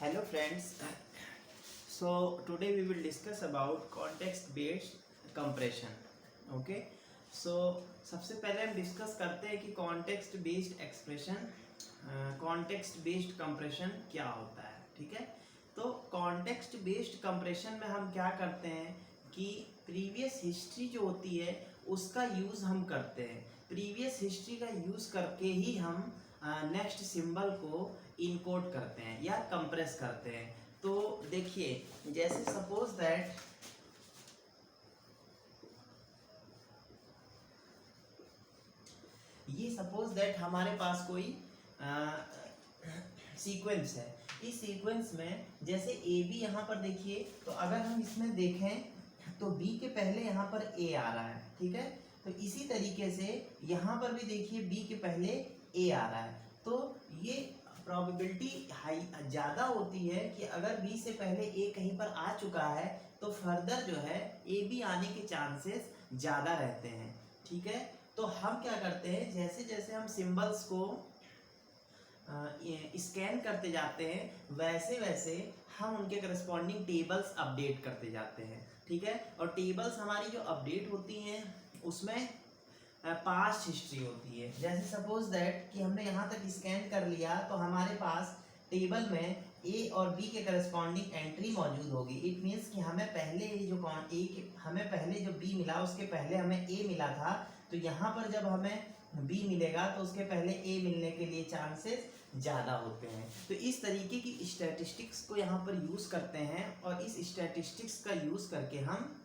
Hello friends. So today we will discuss about context based compression. Okay. So सबसे पहले हम discuss करते हैं कि context based expression context based compression क्या होता है. ठीक है. तो कॉन्टेक्स्ट बेस्ड कंप्रेशन में हम क्या करते हैं कि प्रीवियस हिस्ट्री जो होती है उसका यूज़ हम करते हैं. प्रीवियस हिस्ट्री का यूज़ करके ही हम नेक्स्ट सिंबल को इनकोड करते हैं या कंप्रेस करते हैं. तो देखिए जैसे सपोज दैट हमारे पास कोई सीक्वेंस है. इस सीक्वेंस में जैसे ए बी यहाँ पर देखिए, तो अगर हम इसमें देखें तो बी के पहले यहाँ पर ए आ रहा है. ठीक है. तो इसी तरीके से यहाँ पर भी देखिए बी के पहले ए आ रहा है. तो ये प्रोबेबिलिटी हाई ज़्यादा होती है कि अगर बी से पहले ए कहीं पर आ चुका है तो फर्दर जो है ए बी आने के चांसेस ज़्यादा रहते हैं. ठीक है. तो हम क्या करते हैं, जैसे जैसे हम सिंबल्स को स्कैन करते जाते हैं वैसे वैसे हम उनके करस्पॉन्डिंग टेबल्स अपडेट करते जाते हैं. ठीक है. और टेबल्स हमारी जो अपडेट होती हैं उसमें पास्ट हिस्ट्री होती है. जैसे सपोज दैट कि हमने यहाँ तक स्कैन कर लिया तो हमारे पास टेबल में ए और बी के करस्पॉन्डिंग एंट्री मौजूद होगी. इट मीन्स कि हमें पहले हमें पहले जो बी मिला उसके पहले हमें ए मिला था. तो यहाँ पर जब हमें बी मिलेगा तो उसके पहले ए मिलने के लिए चांसेस ज़्यादा होते हैं. तो इस तरीके की स्टैटिस्टिक्स को यहाँ पर यूज़ करते हैं और इस स्टैटिस्टिक्स का यूज़ करके हम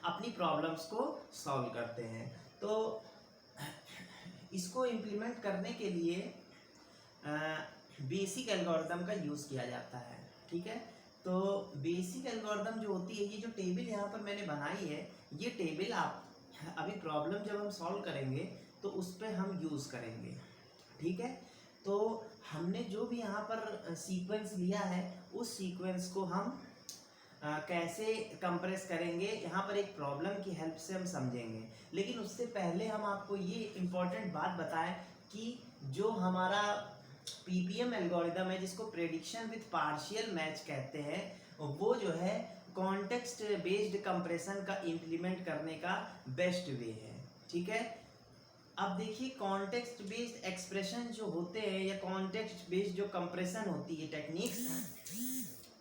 अपनी प्रॉब्लम्स को सॉल्व करते हैं. तो इसको इम्प्लीमेंट करने के लिए बेसिक एल्गोरिथम का यूज़ किया जाता है. ठीक है. तो बेसिक एल्गोरिथम जो होती है, ये जो टेबल यहाँ पर मैंने बनाई है, ये टेबल आप अभी प्रॉब्लम जब हम सॉल्व करेंगे तो उस पर हम यूज़ करेंगे. ठीक है. तो हमने जो भी यहाँ पर सीक्वेंस लिया है उस सीक्वेंस को हम कैसे कंप्रेस करेंगे यहाँ पर एक प्रॉब्लम की हेल्प से हम समझेंगे. लेकिन उससे पहले हम आपको ये इम्पोर्टेंट बात बताएं कि जो हमारा पीपीएम एल्गोरिथम है जिसको प्रेडिक्शन विथ पार्शियल मैच कहते हैं, वो जो है कॉन्टेक्स्ट बेस्ड कंप्रेशन का इम्प्लीमेंट करने का बेस्ट वे है. ठीक है. अब देखिए कॉन्टेक्स्ट बेस्ड एक्सप्रेशन जो होते हैं या कॉन्टेक्स्ट बेस्ड जो कंप्रेशन होती है टेक्निक्स,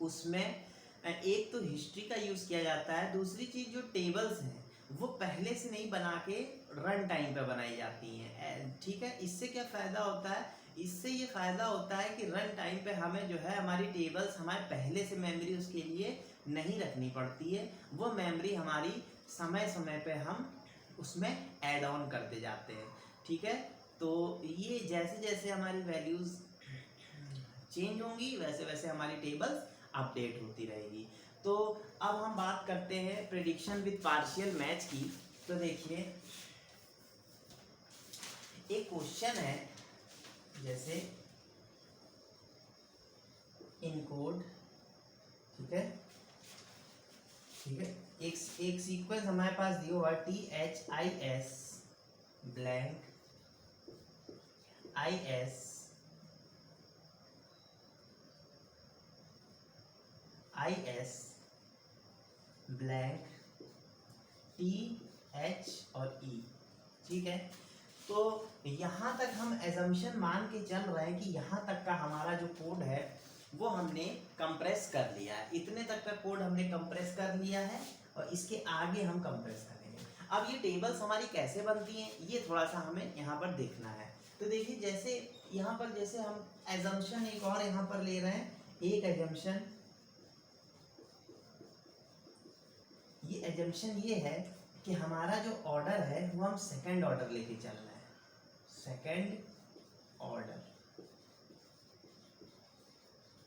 उसमें एक तो हिस्ट्री का यूज़ किया जाता है. दूसरी चीज़ जो टेबल्स हैं वो पहले से नहीं बना के रन टाइम पे बनाई जाती हैं. ठीक है. इससे क्या फ़ायदा होता है, इससे ये फ़ायदा होता है कि रन टाइम पे हमें जो है हमारी टेबल्स हमारे पहले से मेमोरी उसके लिए नहीं रखनी पड़ती है. वो मेमोरी हमारी समय समय पे हम उसमें ऐड ऑन करते जाते हैं. ठीक है. तो ये जैसे जैसे हमारी वैल्यूज़ चेंज होंगी वैसे वैसे हमारी टेबल्स अपडेट होती रहेगी. तो अब हम बात करते हैं प्रेडिक्शन विथ पार्शियल मैच की. तो देखिए एक क्वेश्चन है, जैसे इनकोड. ठीक है. ठीक है. एक सीक्वेंस हमारे पास दिया हुआ THIS blank IS blank TH और E. ठीक है. तो यहाँ तक हम एजम्पशन मान के चल रहे हैं कि यहाँ तक का हमारा जो कोड है वो हमने कंप्रेस कर लिया है. इतने तक का कोड हमने कंप्रेस कर लिया है और इसके आगे हम कंप्रेस करेंगे. अब ये टेबल्स हमारी कैसे बनती हैं ये थोड़ा सा हमें यहाँ पर देखना है. तो देखिए जैसे यहाँ पर जैसे हम एजम्पशन एक और यहाँ पर ले रहे हैं. एक एजम्पशन, ये एजम्पशन ये है कि हमारा जो ऑर्डर है वो हम सेकंड ऑर्डर लेके चल रहे हैं. Second order.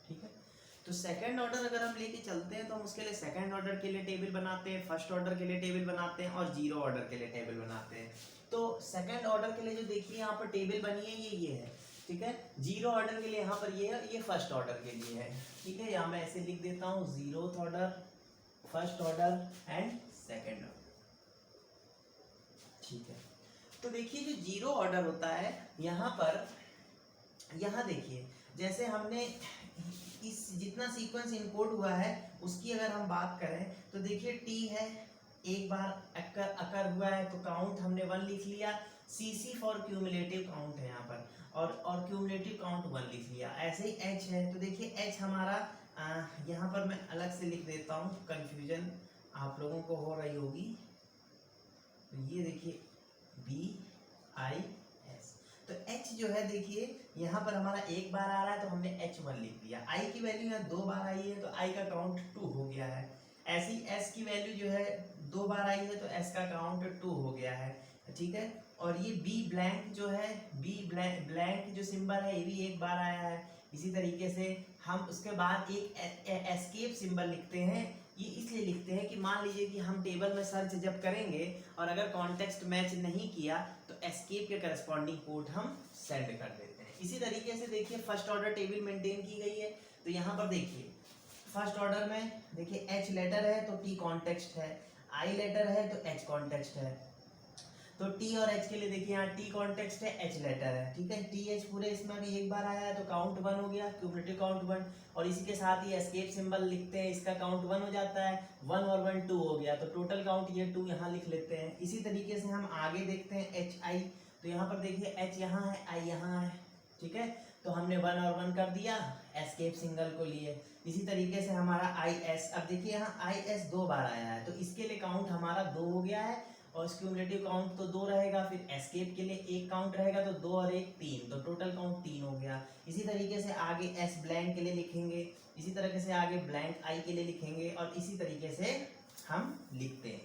ठीक है. तो सेकंड ऑर्डर अगर हम लेके चलते हैं तो हम उसके लिए सेकंड ऑर्डर के लिए टेबल बनाते हैं, फर्स्ट ऑर्डर के लिए टेबल बनाते हैं और जीरो ऑर्डर के लिए टेबल बनाते हैं. तो सेकंड ऑर्डर के लिए जो देखिए यहाँ पर टेबल बनी है ये है. ठीक है. जीरो ऑर्डर के लिए यहाँ पर ये है, ये फर्स्ट ऑर्डर के लिए है. ठीक है. यहाँ मैं ऐसे लिख देता हूँ, zeroth order, first order and second order. ठीक है. तो देखिए जो जीरो ऑर्डर होता है यहाँ पर यहाँ देखिए, जैसे हमने इस जितना सीक्वेंस इनकोड हुआ है उसकी अगर हम बात करें तो देखिए टी है, एक बार अकर हुआ है तो काउंट हमने 1 लिख लिया, सीसी फॉर क्यूमुलेटिव काउंट है यहाँ पर, और क्यूमुलेटिव काउंट 1 लिख लिया। ऐसे ही एच है तो देखिए एच हमारा यहाँ पर मैं अलग से लिख देता हूँ, कन्फ्यूजन आप लोगों को हो रही होगी। तो ये देखिए BIS, तो H जो है देखिए यहाँ पर हमारा एक बार आ रहा है तो हमने H1 लिख दिया। I की वैल्यू यहाँ 2 बार आई है तो I का काउंट 2 हो गया है। ऐसी S की वैल्यू जो है 2 बार आई है तो S का काउंट 2 हो गया है, ठीक है। और ये B ब्लैंक जो है, B ब्लैंक जो सिंबल है ये भी एक बार आया है। इसी तरीके से हम उसके बाद एक एस्केप सिंबल लिखते हैं। ये इसलिए लिखते हैं कि मान लीजिए कि हम टेबल में सर्च जब करेंगे और अगर कॉन्टेक्स्ट मैच नहीं किया तो एस्केप के करस्पॉन्डिंग पोर्ट हम सेंड कर देते हैं। इसी तरीके से देखिए फर्स्ट ऑर्डर टेबल मेंटेन की गई है, तो यहाँ पर देखिए फर्स्ट ऑर्डर में देखिए H लेटर है तो T कॉन्टेक्स्ट है, I लेटर है तो H कॉन्टेक्स्ट है। तो T और H के लिए देखिए यहाँ T कॉन्टेक्स्ट है, H लेटर है, ठीक है। TH पूरे इसमें भी एक बार आया है तो काउंट 1 हो गया, क्यूमुलेटिव काउंट 1। और इसी के साथ ही एस्केप सिंबल लिखते हैं, इसका काउंट 1 हो जाता है, 1 और 1 2 हो गया, तो टोटल काउंट ये 2 यहाँ लिख लेते हैं। इसी तरीके से हम आगे देखते हैं HI, तो यहाँ पर देखिए H यहाँ है, I यहाँ है, ठीक है। तो हमने 1 और 1 कर दिया एस्केप सिंगल को लिए। इसी तरीके से हमारा IS, अब देखिए यहाँ IS 2 बार आया है तो इसके लिए काउंट हमारा 2 हो गया है, और क्यूमुलेटिव काउंट तो 2 रहेगा, फिर एस्केप के लिए एक काउंट रहेगा तो 2 और 1 3, तो टोटल काउंट 3 हो गया। इसी तरीके से आगे S ब्लैंक के लिए लिखेंगे, इसी तरीके से आगे ब्लैंक I के लिए लिखेंगे, और इसी तरीके से हम लिखते हैं,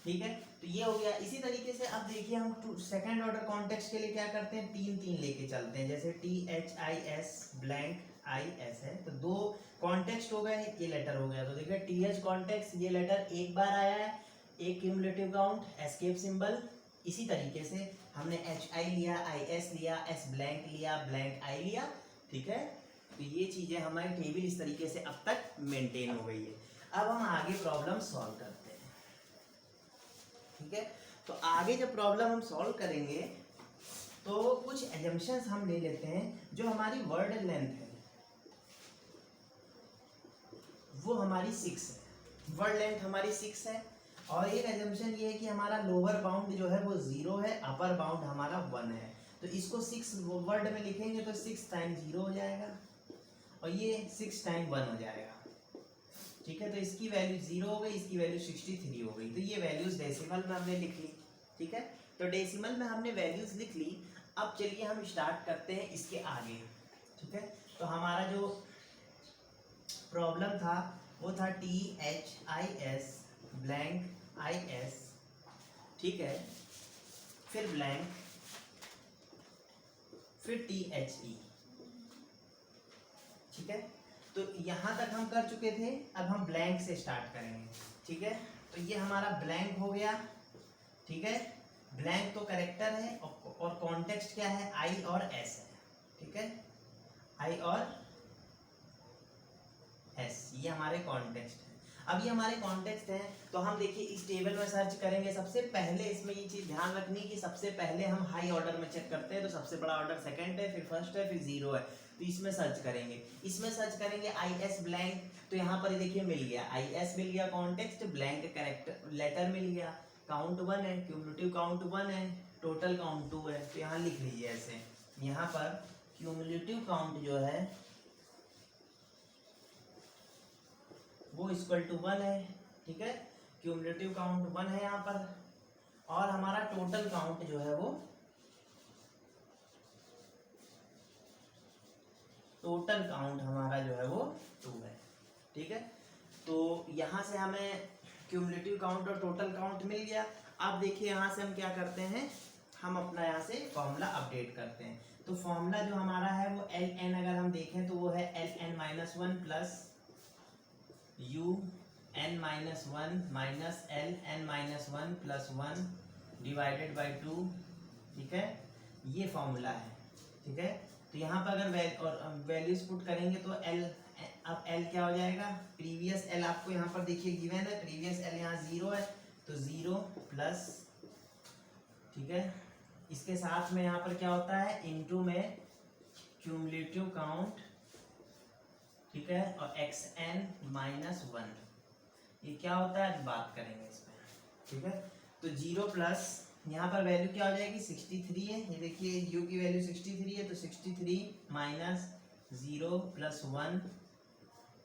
ठीक है। तो ये हो गया। इसी तरीके से अब देखिए हम सेकंड ऑर्डर कॉन्टेक्स्ट के लिए क्या करते हैं, 3 लेके चलते हैं। जैसे THIS ब्लैंक IS है तो 2 कॉन्टेक्स्ट हो गए, ये लेटर हो गया, तो देखिए TH कॉन्टेक्स्ट ये लेटर एक बार आया है, एक क्यूमुलेटिव काउंट, एस्केप सिंबल। इसी तरीके से हमने HI लिया, IS लिया, S ब्लैंक लिया, ब्लैंक I लिया, ठीक है। तो ये चीजें हमारी टेबल इस तरीके से अब तक मेंटेन हो गई है। अब हम आगे प्रॉब्लम सॉल्व करते हैं, ठीक है। तो आगे जब प्रॉब्लम हम सॉल्व करेंगे तो कुछ एजम्पशंस हम ले लेते हैं। जो हमारी वर्ड लेंथ है वो हमारी 6 है, वर्ड लेंथ हमारी 6 है, और एक एजम्पशन ये है कि हमारा लोअर बाउंड जो है वो 0 है, अपर बाउंड हमारा 1 है। तो इसको 6 वर्ड में लिखेंगे तो 6 टाइम 0 हो जाएगा, और ये 6 टाइम 1 हो जाएगा, ठीक है। तो इसकी वैल्यू 0 हो गई, इसकी वैल्यू 63 हो गई। तो ये वैल्यूज डेसिमल में हमने लिख ली, ठीक है। तो डेसिमल में हमने वैल्यूज लिख ली। अब चलिए हम स्टार्ट करते हैं इसके आगे, ठीक है। तो हमारा जो प्रॉब्लम था वो था THIS ब्लैंक IS, ठीक है, फिर ब्लैंक, फिर THE, ठीक है। तो यहां तक हम कर चुके थे, अब हम ब्लैंक से स्टार्ट करेंगे, ठीक है। तो ये हमारा ब्लैंक हो गया, ठीक है। ब्लैंक तो करेक्टर है, और कॉन्टेक्स्ट क्या है, I और S है, ठीक है, I और S, ये हमारे कॉन्टेक्स्ट है। अब ये हमारे कॉन्टेक्स्ट हैं तो हम देखिए इस टेबल में सर्च करेंगे। सबसे पहले इसमें ये चीज ध्यान रखनी कि सबसे पहले हम हाई ऑर्डर में चेक करते हैं, तो सबसे बड़ा ऑर्डर सेकंड है, फिर फर्स्ट है, फिर 0 है, तो इसमें सर्च करेंगे। इसमें सर्च करेंगे IS ब्लैंक, तो यहाँ पर देखिए मिल गया, IS मिल गया कॉन्टेक्स्ट, ब्लैंक कैरेक्टर लेटर मिल गया, काउंट 1 है, क्यूमुलेटिव काउंट 1 है, टोटल काउंट 2 है। तो यहाँ लिख लीजिए ऐसे, यहाँ पर क्यूमुलेटिव काउंट जो है वो इक्वल टू 1 है, ठीक है। क्यूमुलेटिव काउंट 1 है यहाँ पर, और हमारा टोटल काउंट जो है वो टोटल काउंट हमारा जो है वो 2 है, ठीक है। तो यहाँ से हमें क्यूमुलेटिव काउंट और टोटल काउंट मिल गया। अब देखिए यहाँ से हम क्या करते हैं, हम अपना यहाँ से फॉर्मूला अपडेट करते हैं। तो फॉर्मूला जो हमारा है वो LN, अगर हम देखें तो वो है LN-1 plus UN-1 minus LN-1 plus 1 divided by 2, ठीक है। ये फॉर्मूला है, ठीक है। तो यहाँ पर अगर वैल्यूज पुट करेंगे तो L, अब L क्या हो जाएगा, प्रीवियस L आपको यहाँ पर देखिए गिवन है, प्रीवियस L यहाँ 0 है, तो 0 प्लस, ठीक है। इसके साथ में यहाँ पर क्या होता है, इनटू में क्यूमुलेटिव काउंट, ठीक है, और xn-1, ये क्या होता है बात करेंगे इसमें, ठीक है। तो 0 प्लस यहाँ पर वैल्यू क्या हो जाएगी 63 है, ये देखिए u की वैल्यू 63 है, तो 63 माइनस 0 प्लस 1,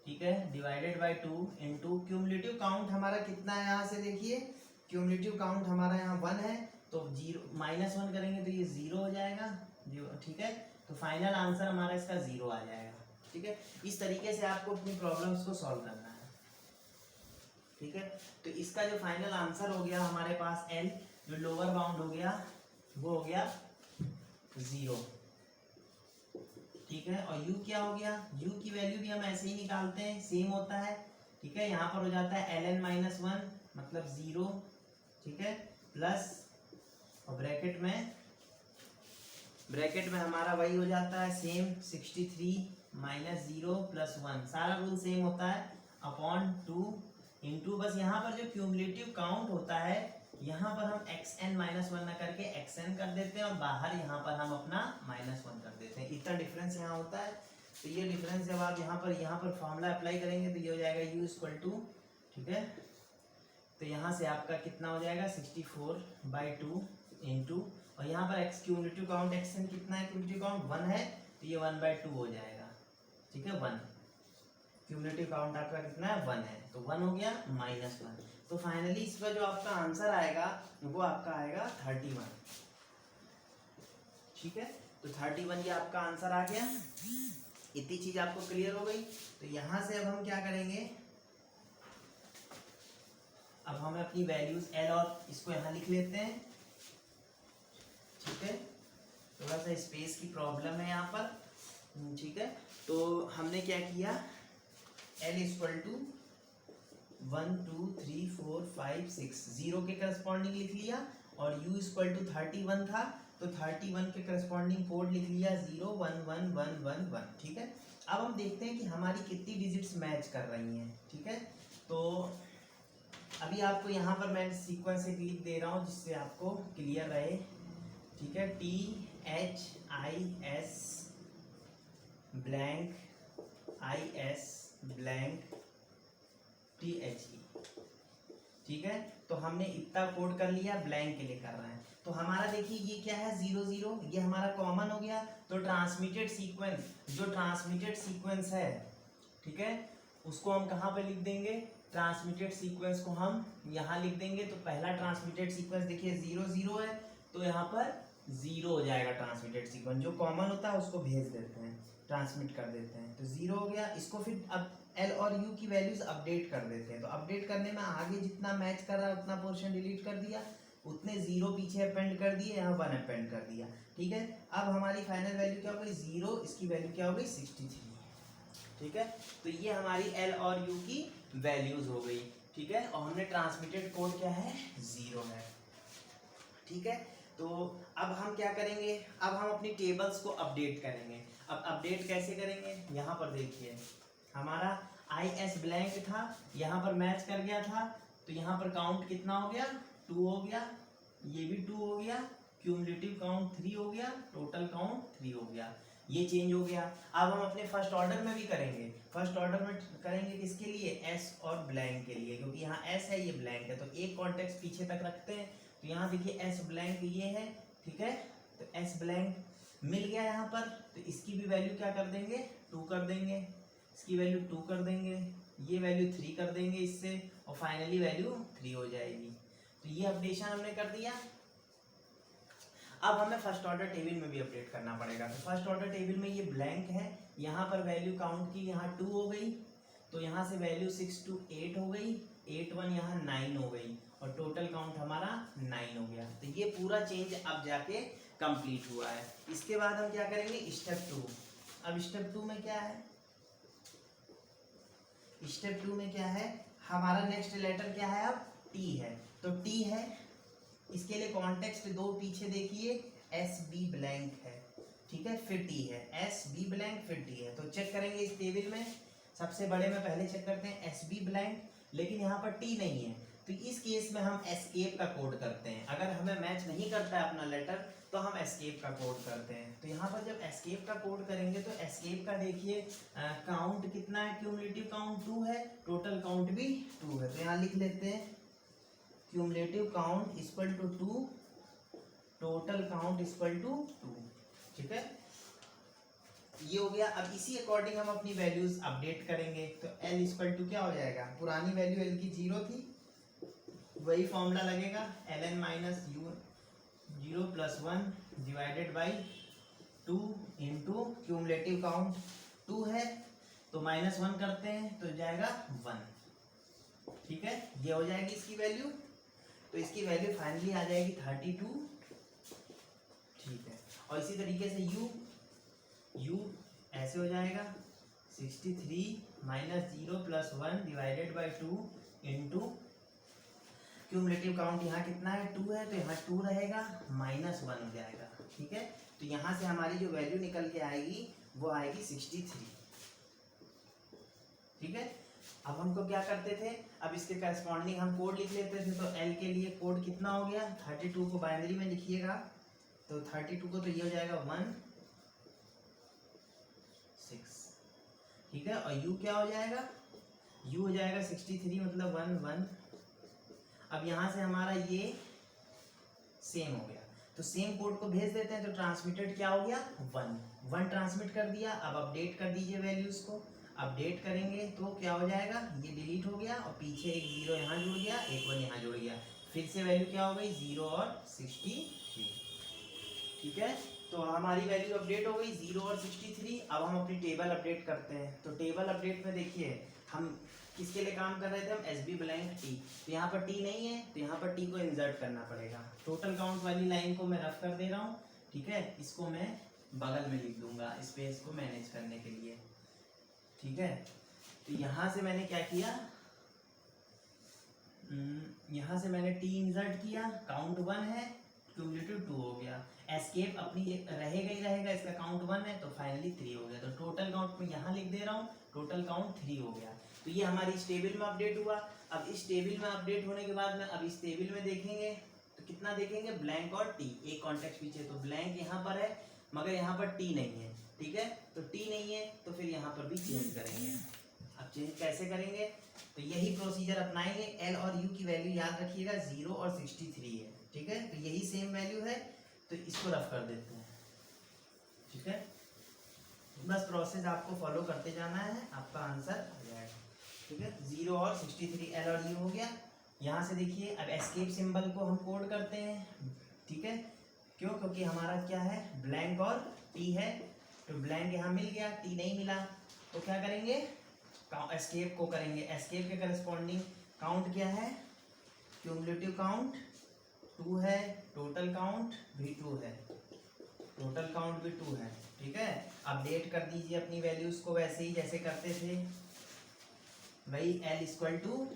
ठीक है, divided by 2 into cumulative count हमारा कितना है, यहाँ से देखिए क्यूमुलेटिव काउंट हमारा यहाँ 1 है, तो 0 -1 करेंगे तो ये 0 हो जाएगा, ठीक है। तो फाइनल आंसर हमारा इसका 0 आ जाएगा, ठीक है। इस तरीके से आपको अपनी प्रॉब्लम्स को सॉल्व करना है, ठीक है। तो इसका जो फाइनल आंसर हो गया हमारे पास L, जो लोअर बाउंड हो गया वो हो गया 0, ठीक है। और u क्या हो गया, u की वैल्यू भी हम ऐसे ही निकालते हैं, सेम होता है, ठीक है। यहाँ पर हो जाता है ln-1 मतलब 0, ठीक है, प्लस और ब्रैकेट में हमारा वही हो जाता है सेम 63 माइनस 0 प्लस 1, सारा रूल सेम होता है, अपॉन 2 इंटू, बस यहाँ पर जो क्यूमुलेटिव काउंट होता है यहाँ पर हम xn-1 ना करके xn कर देते हैं, और बाहर यहाँ पर हम अपना -1 कर देते हैं, इतना डिफरेंस यहाँ होता है। तो ये डिफरेंस जब आप यहाँ पर फॉर्मूला अप्लाई करेंगे तो ये हो जाएगा u इक्वल टू, ठीक है, तो यहाँ से आपका कितना हो जाएगा 64/2 इंटू, और यहाँ पर x क्यूमुलेटिव काउंट xn कितना है, क्यूमुलेटिव काउंट 1 है, तो ये 1/2 हो जाएगा, ठीक है, 1 क्यूमुलेटिव काउंट आपका कितना है 1 है, तो 1 हो गया -1, तो फाइनली इसका जो आपका आंसर आएगा वो आपका आएगा 31, ठीक है। तो 31 ये आपका आंसर आ गया, इतनी चीज आपको क्लियर हो गई। तो यहाँ से अब हम क्या करेंगे, अब हमें अपनी वैल्यूज L और इसको यहाँ लिख लेते हैं, ठीक है, थोड़ा सा स्पेस की प्रॉब्लम है यहाँ पर, ठीक है। तो हमने क्या किया, L इक्वल टू 1 2 3 4 5 6 0 के करस्पॉन्डिंग लिख लिया, और u इक्वल टू 31 था, तो 31 के करस्पॉन्डिंग कोड लिख लिया 0 1 1 1 1 1, ठीक है। अब हम देखते हैं कि हमारी कितनी डिजिट्स मैच कर रही हैं, ठीक है। तो अभी आपको यहाँ पर मैं सीक्वेंस एक लिख दे रहा हूँ जिससे आपको क्लियर रहे, ठीक है, THIS blank IS blank THE, ठीक है। तो हमने इतना कोड कर लिया, ब्लैंक के लिए कर रहे हैं, तो हमारा देखिए ये क्या है 0 0, ये हमारा कॉमन हो गया, तो ट्रांसमिटेड सीक्वेंस है, ठीक है, उसको हम कहाँ पे लिख देंगे, ट्रांसमिटेड सीक्वेंस को हम यहाँ लिख देंगे। तो पहला ट्रांसमिटेड सीक्वेंस देखिए 0 0 है, तो यहाँ पर 0 हो जाएगा ट्रांसमिटेड सीक्वेंस, जो कॉमन होता है उसको भेज देते हैं, ट्रांसमिट कर देते हैं, तो 0 हो गया। इसको फिर अब L और U की वैल्यूज अपडेट कर देते हैं, तो अपडेट करने में आगे जितना मैच कर रहा है उतना पोर्शन डिलीट कर दिया, उतने 0 पीछे अपेंड कर दिए, यहाँ 1 अपेंड कर दिया, ठीक है। अब हमारी फाइनल वैल्यू क्या हो गई 0, इसकी वैल्यू क्या हो गई 63, ठीक है। तो ये हमारी L और U की वैल्यूज हो गई, ठीक है, और हमने ट्रांसमिटेड कोड क्या है 0 है, ठीक है। तो अब हम क्या करेंगे, अब हम अपनी टेबल्स को अपडेट करेंगे। अब अपडेट कैसे करेंगे, यहाँ पर देखिए हमारा IS ब्लैंक था, यहाँ पर मैच कर गया था, तो यहाँ पर काउंट कितना हो गया 2 हो गया, ये भी 2 हो गया, क्यूमुलेटिव काउंट 3 हो गया, टोटल काउंट 3 हो गया, ये चेंज हो गया। अब हम अपने फर्स्ट ऑर्डर में भी करेंगे, फर्स्ट ऑर्डर में करेंगे किसके लिए, S और ब्लैंक के लिए, क्योंकि यहाँ S है ये ब्लैंक है, तो एक कॉन्टेक्स्ट पीछे तक रखते हैं। तो यहाँ देखिए S ब्लैंक ये है, ठीक है, तो S ब्लैंक मिल गया यहाँ पर, तो इसकी भी वैल्यू क्या कर देंगे 2 कर देंगे, इसकी वैल्यू 2 कर देंगे, ये वैल्यू 3 कर देंगे इससे, और फाइनली वैल्यू 3 हो जाएगी। तो ये अपडेशन हमने कर दिया। अब हमें फर्स्ट ऑर्डर टेबल में भी अपडेट करना पड़ेगा। तो फर्स्ट ऑर्डर टेबल में ये ब्लैंक है, यहाँ पर वैल्यू काउंट की यहाँ 2 हो गई, तो यहाँ से वैल्यू 6 to 8 हो गई, 8 1 यहाँ 9 हो गई, और टोटल काउंट हमारा 9 हो गया। तो ये पूरा चेंज अब जाके कंप्लीट हुआ है। इसके बाद हम क्या करेंगे स्टेप 2। अब स्टेप 2 में क्या है, स्टेप 2 में क्या है, हमारा नेक्स्ट लेटर क्या है, अब T है, तो T है, इसके लिए कॉन्टेक्स्ट 2 पीछे देखिए SB ब्लैंक है, ठीक है, फिर T है, SB ब्लैंक फिर T है। तो चेक करेंगे इस टेबल में, सबसे बड़े में पहले चेक करते हैं SB ब्लैंक, लेकिन यहाँ पर T नहीं है, तो इस केस में हम एस्केप का कोड करते हैं। अगर हमें मैच नहीं करता है अपना लेटर, तो तो हम एस्केप का कोड करते हैं। तो यहाँ पर जब एस्केप का कोड करेंगे तो एस्केप का देखिए काउंट कितना है, क्यूमुलेटिव काउंट 2 है, टोटल काउंट भी 2 है। तो यहाँ लिख लेते हैं cumulative count equal to 2, total count equal to 2। ठीक है, ये हो गया। अब इसी अकॉर्डिंग हम अपनी वैल्यूज अपडेट करेंगे। तो L इक्वल टू क्या हो जाएगा, पुरानी वैल्यू L की 0 थी, वही फॉर्मूला लगेगा ln minus u 0 plus 1 divided by 2 into cumulative count 2 है तो -1 करते हैं तो जाएगा 1। ठीक है, ये हो जाएगी इसकी वैल्यू। तो इसकी वैल्यू फाइनली आ जाएगी 32। ठीक है, और इसी तरीके से u ऐसे हो जाएगा 63 minus 0 plus 1 divided by 2 into cumulative count यहाँ कितना है 2 है तो यहाँ 2 रहेगा -1 हो जाएगा। ठीक है, तो यहाँ से हमारी जो वैल्यू निकल के आएगी वो आएगी 63। ठीक है, अब हमको क्या करते थे, अब इसके करस्पॉन्डिंग हम कोड लिख लेते थे। तो L के लिए कोड कितना हो गया, 32 को बाइनरी में लिखिएगा तो 32 को तो ये हो जाएगा 1 6। ठीक है, और u क्या हो जाएगा, u हो जाएगा 63 मतलब 1 1। अब यहाँ से हमारा ये सेम हो गया तो सेम कोड को भेज देते हैं। तो ट्रांसमिटेड क्या हो गया 1 1 ट्रांसमिट कर दिया। अब अपडेट कर दीजिए वैल्यूज को, अपडेट करेंगे तो क्या हो जाएगा, ये डिलीट हो गया और पीछे एक 0 यहाँ जुड़ गया, एक 1 यहाँ जुड़ गया, फिर से वैल्यू क्या हो गई 0 और 63। ठीक है, तो हमारी वैल्यू अपडेट हो गई 0 और 63। अब हम अपनी टेबल अपडेट करते हैं। तो टेबल अपडेट में देखिए हम किसके लिए काम कर रहे थे, हम SB ब्लैंक टी। तो यहाँ पर टी नहीं है तो यहाँ पर टी को इंसर्ट करना पड़ेगा। टोटल काउंट वाली लाइन को मैं रफ कर दे रहा हूँ। ठीक है, इसको मैं बगल में लिख दूंगा स्पेस को मैनेज करने के लिए। ठीक है, तो यहाँ से मैंने क्या किया, यहाँ से मैंने टी इंसर्ट किया, काउंट 1 है, क्यूमुलेटिव 2 हो गया, एस्केप अपनी रहेगा ही रहेगा, इसका काउंट 1 है तो फाइनली 3 हो गया। तो टोटल काउंट में यहाँ लिख दे रहा हूँ, टोटल काउंट 3 हो गया। तो ये हमारी इस टेबल में अपडेट हुआ। अब इस टेबल में अपडेट होने के बाद में अब इस टेबल में देखेंगे तो कितना देखेंगे, ब्लैंक और टी, एक कॉन्टेक्स्ट पीछे। तो ब्लैंक यहाँ पर है मगर यहाँ पर टी नहीं है। ठीक है, तो टी नहीं है तो फिर यहाँ पर भी चेंज करेंगे। अब चेंज कैसे करेंगे, तो यही प्रोसीजर अपनाएंगे। L और U की वैल्यू याद रखिएगा 0 और 63 है। ठीक है, तो यही सेम वैल्यू है तो इसको रफ कर देते हैं। ठीक है, बस प्रोसेस आपको फॉलो करते जाना है, आपका आंसर आ जाएगा। ठीक है, 0 और 63 L और U हो गया। यहाँ से देखिए अब एस्केप सिंबल को हम कोड करते हैं। ठीक है, क्यों, क्योंकि हमारा क्या है, ब्लैंक और टी है। तो ब्लैंक यहाँ मिल गया, टी नहीं मिला तो क्या करेंगे, एस्केप को करेंगे। एस्केप के करस्पॉन्डिंग काउंट क्या है, क्यूमुलेटिव काउंट 2 है, टोटल काउंट भी 2 है, टोटल काउंट भी 2 है। ठीक है, अपडेट कर दीजिए अपनी वैल्यूज को वैसे ही जैसे करते थे, वही L इक्वल टू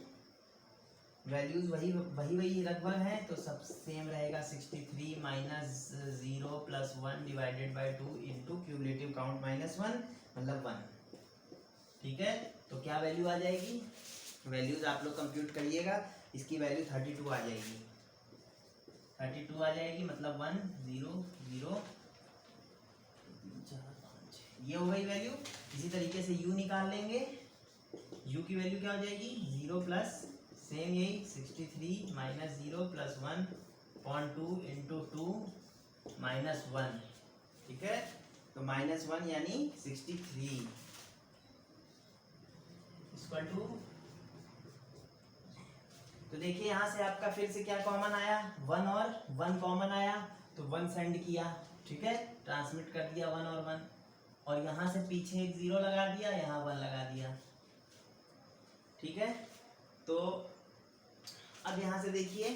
वैल्यूज वही लगभग है तो सब सेम रहेगा। 63 minus 0 plus 1 divided by 2 into cumulative count -1 मतलब 1। ठीक है, तो क्या वैल्यू आ जाएगी, वैल्यूज आप लोग कंप्यूट करिएगा, इसकी वैल्यू 32 आ जाएगी। 32 आ जाएगी मतलब 1 0 0 4 5, ये हो गई वैल्यू। इसी तरीके से U निकाल लेंगे। U की वैल्यू क्या हो जाएगी, 0 प्लस सेम यही 63 माइनस 0 प्लस 1/2 इंटू 2 -1। ठीक है, तो -1 यानी 63 इक्वल टू, तो देखिए यहाँ से आपका फिर से क्या कॉमन आया, 1 और 1 कॉमन आया तो 1 सेंड किया। ठीक है, ट्रांसमिट कर दिया 1 और 1, और यहाँ से पीछे एक 0 लगा दिया, यहाँ 1 लगा दिया। ठीक है, तो अब यहाँ से देखिए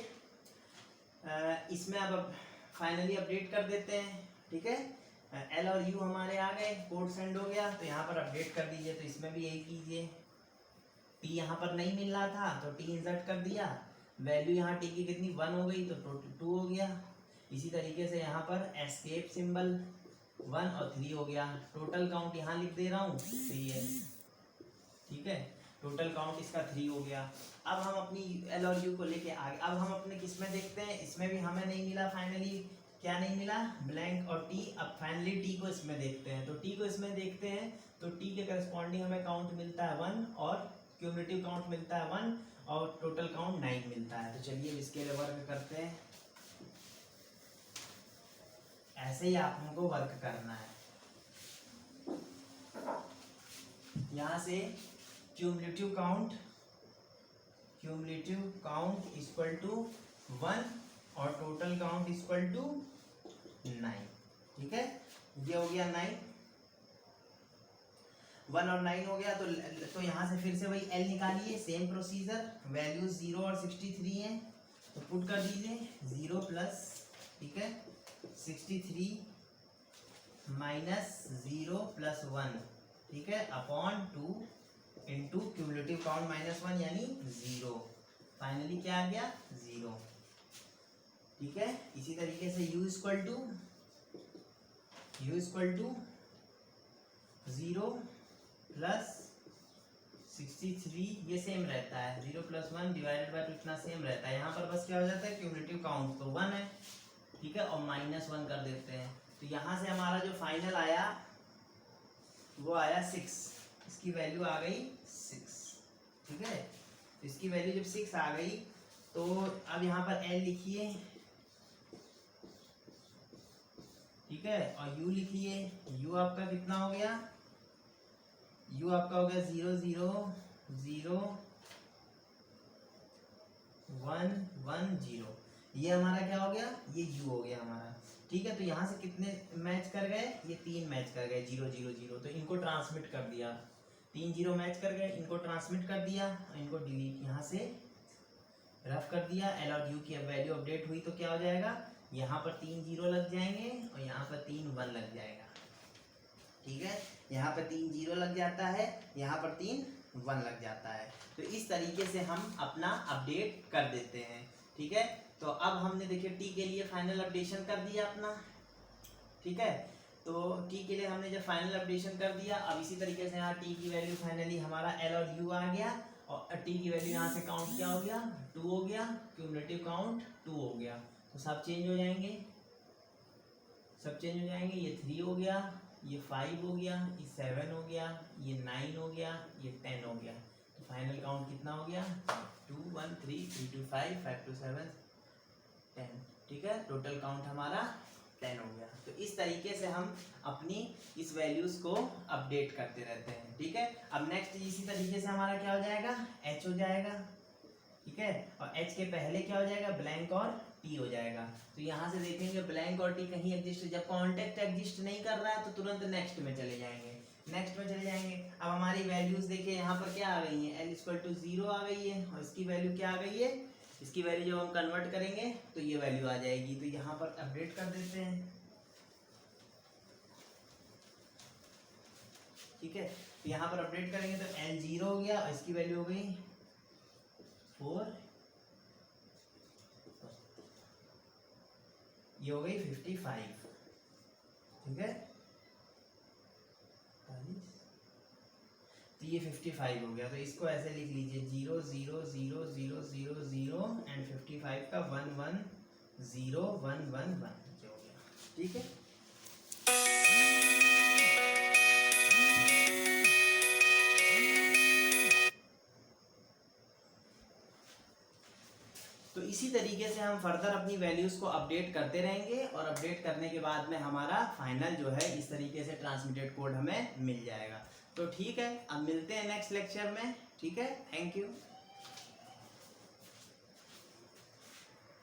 इसमें अब फाइनली अपडेट कर देते हैं। ठीक है, L और U हमारे आ गए, कोड सेंड हो गया तो यहाँ पर अपडेट कर दीजिए। तो इसमें भी यही कीजिए, T यहाँ पर नहीं मिल रहा था तो T इंसर्ट कर दिया, वैल्यू यहाँ T की कितनी 1 हो गई तो टोटल 2 हो गया। इसी तरीके से यहाँ पर एस्केप सिंबल 1 और 3 हो गया। टोटल काउंट यहाँ लिख दे रहा हूँ 3 है। ठीक है, टोटल काउंट इसका 3 हो गया। अब हम अपनी L और U को लेके आगे, अब हम अपने किस में देखते हैं, इसमें भी हमें नहीं मिला फाइनली क्या नहीं मिला, ब्लैंक और टी। अब फाइनली टी को इसमें देखते हैं, तो टी को इसमें देखते हैं तो टी के करस्पॉन्डिंग हमें काउंट मिलता है 1 और क्यूमुलेटिव काउंट मिलता है 1 और टोटल काउंट 9 मिलता है। तो चलिए इसके लिए वर्क करते हैं। ऐसे ही आप हमको वर्क करना है। यहाँ से क्यूमुलेटिव काउंट इक्वल टू 1 और टोटल काउंट इक्वल टू 9। ठीक है, ये हो गया 9, 1 और 9 हो गया। तो यहाँ से फिर से वही L निकालिए, सेम प्रोसीजर। वैल्यूज 0 और 63 हैं तो पुट कर दीजिए 0 प्लस, ठीक है, 63 माइनस 0 प्लस 1, ठीक है, अपॉन 2 इंटू क्यूमुलेटिव काउंट -1 यानी 0। फाइनली क्या आ गया, 0। ठीक है, इसी तरीके से u इक्वल टू 0 प्लस 63, ये सेम रहता है, 0 प्लस 1 डिवाइडेड बाय 2 इतना सेम रहता है। यहाँ पर बस क्या हो जाता है, क्यूमुलेटिव काउंट तो 1 है, ठीक है, और -1 कर देते हैं। तो यहाँ से हमारा जो फाइनल आया वो आया 6, इसकी वैल्यू आ गई 6। ठीक है, तो इसकी वैल्यू जब 6 आ गई तो अब यहाँ पर L लिखिए, ठीक है, और u लिखिए। u आपका कितना हो गया, u आपका हो गया 0 0 0 1 1 0। ये हमारा क्या हो गया, ये u हो गया हमारा। ठीक है, तो यहाँ से कितने मैच कर गए, ये 3 मैच कर गए, 0 0 0। तो इनको ट्रांसमिट कर दिया, 3 0 मैच कर गए, इनको ट्रांसमिट कर दिया, इनको डिलीट यहाँ से रफ कर दिया। L और u की वैल्यू अपडेट हुई तो क्या हो जाएगा, यहाँ पर 3 0 लग जाएंगे और यहाँ पर 3 1 लग जाएगा। ठीक है, यहाँ पर 3 0 लग जाता है, यहाँ पर 3 1 लग जाता है। तो इस तरीके से हम अपना अपडेट कर देते हैं। ठीक है, तो अब हमने देखिए टी के लिए फाइनल अपडेशन कर दिया अपना। ठीक है, तो टी के लिए हमने जब फाइनल अपडेशन कर दिया, अब इसी तरीके से यहाँ टी की वैल्यू फाइनली हमारा एल और यू आ गया और टी की वैल्यू यहाँ से काउंट क्या हो गया, 2 हो गया, क्यूमुलेटिव काउंट 2 हो गया। तो सब चेंज हो जाएंगे, सब चेंज हो जाएंगे। ये 3 हो गया, ये 5 हो गया, ये 7 हो गया, ये 9 हो गया, ये 10 हो गया। तो फाइनल काउंट कितना हो गया, 2 1 3 3 2 5 5 2 7 10। ठीक है, टोटल काउंट हमारा 10 हो गया। तो इस तरीके से हम अपनी इस वैल्यूज को अपडेट करते रहते हैं। ठीक है, अब नेक्स्ट इसी तरीके से हमारा क्या हो जाएगा, h हो जाएगा। ठीक है, और h के पहले क्या हो जाएगा, ब्लैंक और t हो जाएगा। तो यहाँ से देखेंगे ब्लैंक और t कहीं एग्जिस्ट, जब कॉन्टेक्ट एग्जिस्ट नहीं कर रहा है तो तुरंत नेक्स्ट में चले जाएंगे, नेक्स्ट में चले जाएंगे। अब हमारी वैल्यूज देखिए यहाँ पर क्या आ गई है, l इक्वल टू 0 आ गई है और इसकी वैल्यू क्या आ गई है, इसकी वैल्यू जब हम कन्वर्ट करेंगे तो ये वैल्यू आ जाएगी। तो यहाँ पर अपडेट कर देते हैं। ठीक है, तो यहाँ पर अपडेट करेंगे तो L 0 हो गया और इसकी वैल्यू हो गई 4, ये हो गई 55। ठीक है, तो ये 55 हो गया। तो इसको ऐसे लिख लीजिए 0 0 0 0 0 0 एंड 55 का 1 1 0 1 1 1 हो गया। ठीक है, तो इसी तरीके से हम फर्दर अपनी वैल्यूज को अपडेट करते रहेंगे और अपडेट करने के बाद में हमारा फाइनल जो है इस तरीके से ट्रांसमिटेड कोड हमें मिल जाएगा। तो ठीक है, अब मिलते हैं नेक्स्ट लेक्चर में। ठीक है, थैंक यू।